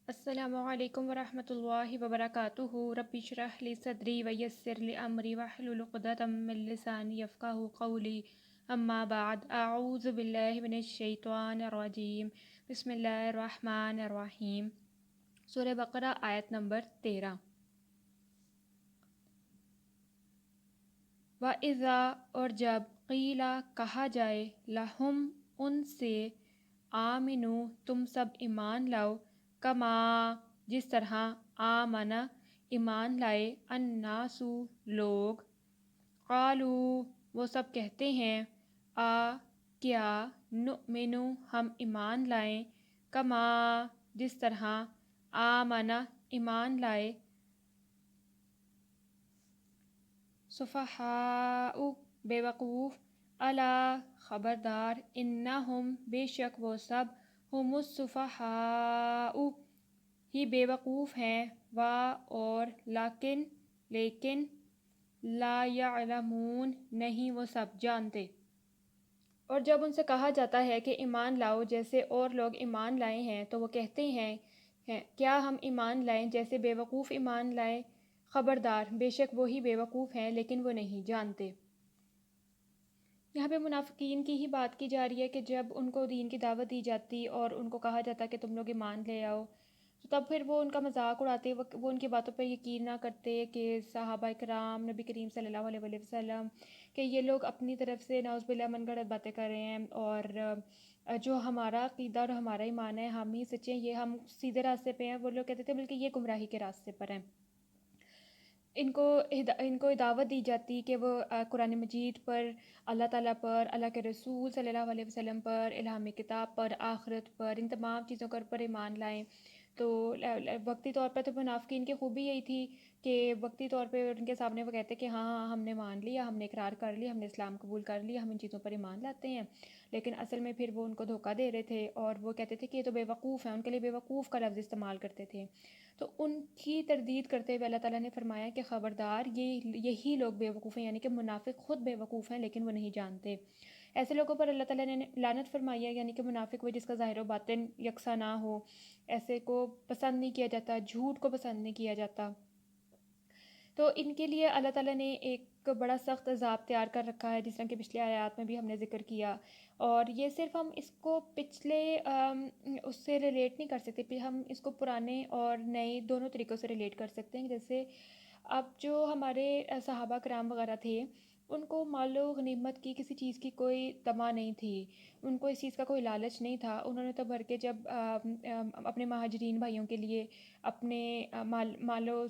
السلام علیکم ورحمۃ اللہ وبرکاتہ رب اشرح لی صدری ویسر لی امری واحلل عقدۃ من لسانی یفقہوا قولی اما بعد اعوذ باللہ من الشیطان الرجیم بسم اللہ الرحمن الرحیم سورہ بقرہ آیت نمبر 13۔ وَإِذَا اور جب قیلا کہا جائے لہم ان سے آمنو تم سب ایمان لاؤ کما جس طرح آمنا ایمان لائے الناسو لوگ قالو وہ سب کہتے ہیں کیا نؤمنو ہم ایمان لائیں کما جس طرح آمنا ایمان لائے صفحاء بے وقوف الا خبردار انہم بے شک وہ سب ہم الصفحاء ہی بے وقوف ہیں اور لیکن لا یعلمون نہیں وہ سب جانتے۔ اور جب ان سے کہا جاتا ہے کہ ایمان لاؤ جیسے اور لوگ ایمان لائے ہیں تو وہ کہتے ہیں کیا ہم ایمان لائیں جیسے بے وقوف ایمان لائیں، خبردار بے شک وہی بے وقوف ہیں لیکن وہ نہیں جانتے۔ یہاں پہ منافقین کی ہی بات کی جا رہی ہے کہ جب ان کو دین کی دعوت دی جاتی اور ان کو کہا جاتا کہ تم لوگ ایمان لے آؤ تو تب پھر وہ ان کا مذاق اڑاتے، وہ ان کی باتوں پر یقین نہ کرتے کہ صحابہ کرام نبی کریم صلی اللہ علیہ وآلہ وسلم کہ یہ لوگ اپنی طرف سے نعوذ باللہ من گھڑت باتیں کر رہے ہیں، اور جو ہمارا عقیدہ اور ہمارا ایمان ہے ہم ہی سچے ہیں، یہ ہم سیدھے راستے پہ ہیں۔ وہ لوگ کہتے تھے بلکہ یہ گمراہی کے راستے پر ہیں۔ ان کو دعوت دی جاتی کہ وہ قرآن مجید پر، اللہ تعالیٰ پر، اللہ کے رسول صلی اللہ علیہ وسلم پر، الہامی کتاب پر، آخرت پر، ان تمام چیزوں پر ایمان لائیں۔ تو وقتی طور پر تو منافقین کی خوبی یہی تھی کہ وقتی طور پہ ان کے سامنے وہ کہتے کہ ہاں ہم نے مان لیا، ہم نے اقرار کر لیا، ہم نے اسلام قبول کر لیا، ہم ان چیزوں پر ایمان لاتے ہیں، لیکن اصل میں پھر وہ ان کو دھوکہ دے رہے تھے اور وہ کہتے تھے کہ یہ تو بے وقوف ہیں، ان کے لیے بے وقوف کا لفظ استعمال کرتے تھے۔ تو ان کی تردید کرتے ہوئے اللہ تعالیٰ نے فرمایا کہ خبردار یہی لوگ بے وقوف ہیں، یعنی کہ منافق خود بے وقوف ہیں لیکن وہ نہیں جانتے۔ ایسے لوگوں پر اللہ تعالیٰ نے لعنت فرمائی ہے، یعنی کہ منافق وہ جس کا ظاہر و باطن یکساں نہ ہو، ایسے کو پسند نہیں کیا جاتا، جھوٹ کو پسند نہیں کیا جاتا۔ تو ان کے لیے اللہ تعالیٰ نے ایک بڑا سخت عذاب تیار کر رکھا ہے، جس طرح کہ پچھلے آیات میں بھی ہم نے ذکر کیا، اور یہ صرف ہم اس کو پچھلے اس سے ریلیٹ نہیں کر سکتے، ہم اس کو پرانے اور نئے دونوں طریقوں سے ریلیٹ کر سکتے ہیں۔ جیسے اب جو ہمارے صحابہ کرام وغیرہ تھے ان کو مال و غنیمت کی کسی چیز کی کوئی طمع نہیں تھی، ان کو اس چیز کا کوئی لالچ نہیں تھا، انہوں نے تو بھر کے جب اپنے مہاجرین بھائیوں کے لیے اپنے مالو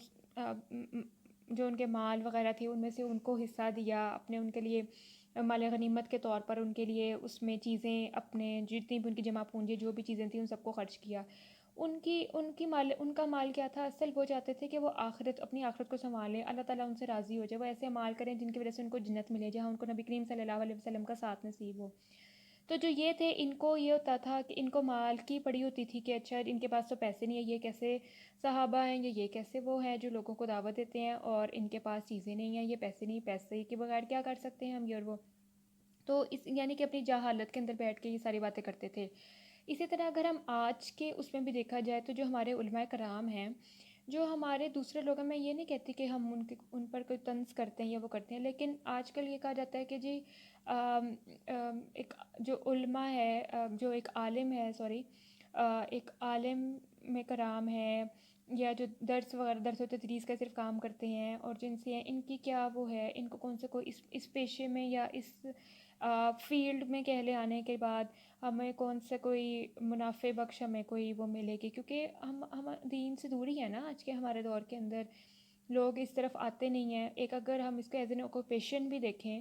جو ان کے مال وغیرہ تھے ان میں سے ان کو حصہ دیا، اپنے ان کے لیے مال غنیمت کے طور پر ان کے لیے اس میں چیزیں اپنے جتنی بھی ان کی جمع پونجی جو بھی چیزیں تھیں ان سب کو خرچ کیا۔ ان کا مال کیا تھا؟ اصل وہ چاہتے تھے کہ وہ اپنی آخرت کو سنبھالیں، اللہ تعالیٰ ان سے راضی ہو جائے، وہ ایسے مال کریں جن کی وجہ سے ان کو جنت ملے، جہاں ان کو نبی کریم صلی اللہ علیہ وسلم کا ساتھ نصیب ہو۔ تو جو یہ تھے ان کو یہ ہوتا تھا کہ ان کو مال کی پڑی ہوتی تھی کہ اچھا ان کے پاس تو پیسے نہیں ہے، یہ کیسے صحابہ ہیں، یہ کیسے وہ ہیں جو لوگوں کو دعوت دیتے ہیں اور ان کے پاس چیزیں نہیں ہیں، یہ پیسے نہیں، پیسے کے بغیر کیا کر سکتے ہیں ہم یہ اور وہ۔ تو یعنی کہ اپنی جہالت کے اندر بیٹھ کے یہ ساری باتیں کرتے تھے۔ اسی طرح اگر ہم آج کے اس میں بھی دیکھا جائے تو جو ہمارے علماء کرام ہیں، جو ہمارے دوسرے لوگ ہیں، میں یہ نہیں کہتی کہ ہم ان پر کوئی طنز کرتے ہیں یا وہ کرتے ہیں، لیکن آج کل یہ کہا جاتا ہے کہ جی ایک جو علماء ہے، جو ایک عالم ہے ایک عالم میں کرام ہے یا جو درس و تدریس کا صرف کام کرتے ہیں اور جن سے ان کی کیا وہ ہے، ان کو کون سے کوئی اس پیشے میں یا اس فیلڈ میں کہہ لے آنے کے بعد ہمیں کون سے کوئی منافع بخش ہمیں کوئی وہ ملے گی، کیونکہ ہم دین سے دوری ہے نا آج کے ہمارے دور کے اندر، لوگ اس طرف آتے نہیں ہیں۔ ایک اگر ہم اس کو ایز این آکوپیشن بھی دیکھیں،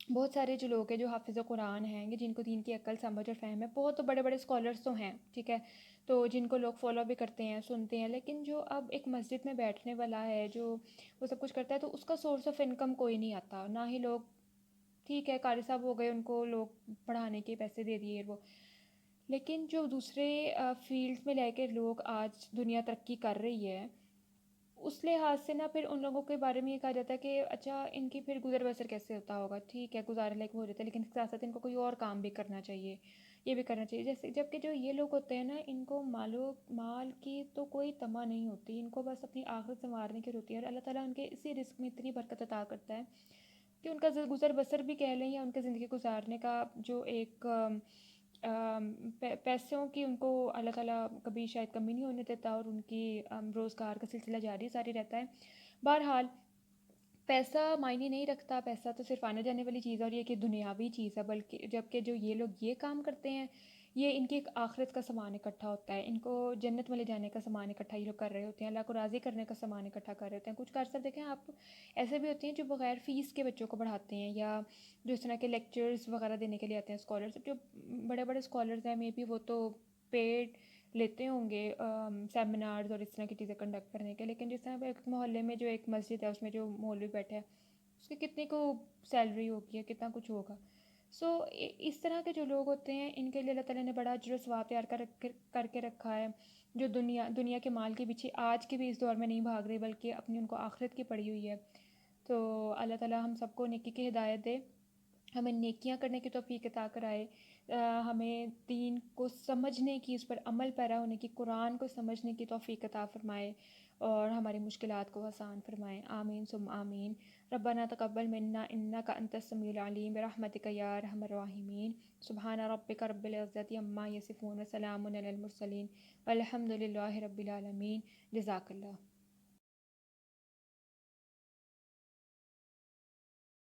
بہت سارے جو لوگ ہیں جو حافظ قرآن ہیں یا جن کو دین کی عقل سمجھ اور فہم ہے، بہت تو بڑے بڑے اسکالرس تو ہیں، ٹھیک ہے، تو جن کو لوگ فالو بھی کرتے ہیں، سنتے ہیں، لیکن جو اب ایک مسجد میں بیٹھنے والا ہے جو وہ سب کچھ کرتا ہے تو اس کا سورس آف انکم کوئی نہیں آتا، نہ ہی لوگ، ٹھیک ہے قاری صاحب ہو گئے ان کو لوگ پڑھانے کے پیسے دے دیے وہ، لیکن جو دوسرے فیلڈ میں لے کے لوگ آج دنیا ترقی کر رہی ہے اس لحاظ سے نا پھر ان لوگوں کے بارے میں یہ کہا جاتا ہے کہ اچھا ان کی پھر گزر بسر کیسے ہوتا ہوگا، ٹھیک ہے گزارنے لائق ہو جاتا ہے لیکن اس کے ساتھ ساتھ ان کو کوئی اور کام بھی کرنا چاہیے، یہ بھی کرنا چاہیے. جیسے جبکہ جو یہ لوگ ہوتے ہیں نا ان کو مال کی تو کوئی طمع نہیں ہوتی, ان کو بس اپنی آخرت سنوارنے کی ہوتی ہے, اور اللہ تعالیٰ ان کے اسی رزق میں اتنی برکت عطا کرتا ہے کہ ان کا گزر بسر بھی کہہ لیں یا ان کے زندگی گزارنے کا جو ایک پیسوں کی ان کو اللہ تعالیٰ کبھی شاید کمی نہیں ہونے دیتا, اور ان کی روزگار کا سلسلہ جاری ساری رہتا ہے. بہرحال پیسہ معنی نہیں رکھتا, پیسہ تو صرف آنے جانے والی چیز ہے, اور یہ کہ دنیاوی چیز ہے, بلکہ جبکہ جو یہ لوگ یہ کام کرتے ہیں یہ ان کی ایک آخرت کا سامان اکٹھا ہوتا ہے, ان کو جنت میں لے جانے کا سامان اکٹھا یہ لوگ کر رہے ہوتے ہیں, اللہ کو راضی کرنے کا سامان اکٹھا کر رہے ہوتے ہیں. کچھ کر سکتے دیکھیں آپ ایسے بھی ہوتے ہیں جو بغیر فیس کے بچوں کو پڑھاتے ہیں, یا جو اس طرح کے لیکچرز وغیرہ دینے کے لیے آتے ہیں اسکالرز. جو بڑے بڑے اسکالرز ہیں مے بی وہ تو پیڈ لیتے ہوں گے سیمینارز اور اس طرح کی چیزیں کنڈکٹ کرنے کے, لیکن جس طرح ایک محلے میں جو ایک مسجد ہے اس میں جو مولوی بیٹھے ہیں اس کی کتنی کو سیلری ہوگی ہے, کتنا کچھ ہوگا. سو اس طرح کے جو لوگ ہوتے ہیں ان کے لیے اللہ تعالیٰ نے بڑا اجر و ثواب تیار کر کے رکھا ہے, جو دنیا کے مال کے پیچھے آج کے بھی اس دور میں نہیں بھاگ رہے بلکہ اپنی ان کو آخرت کی پڑی ہوئی ہے. تو اللہ تعالیٰ ہم سب کو نیکی کی ہدایت دے, ہمیں نیکیاں کرنے کی توفیق عطا کرائے, ہمیں دین کو سمجھنے کی, اس پر عمل پیرا ہونے کی, قرآن کو سمجھنے کی توفیق عطا فرمائے, اور ہماری مشکلات کو آسان فرمائے. آمین ثم آمین. ربنا تقبل منا انک انت السمیع العلیم برحمتک یا ارحم الراحمین. سبحان ربک رب العزة عما یصفون وسلام علی المرسلین والحمد للہ رب العالمین. جزاک اللہ.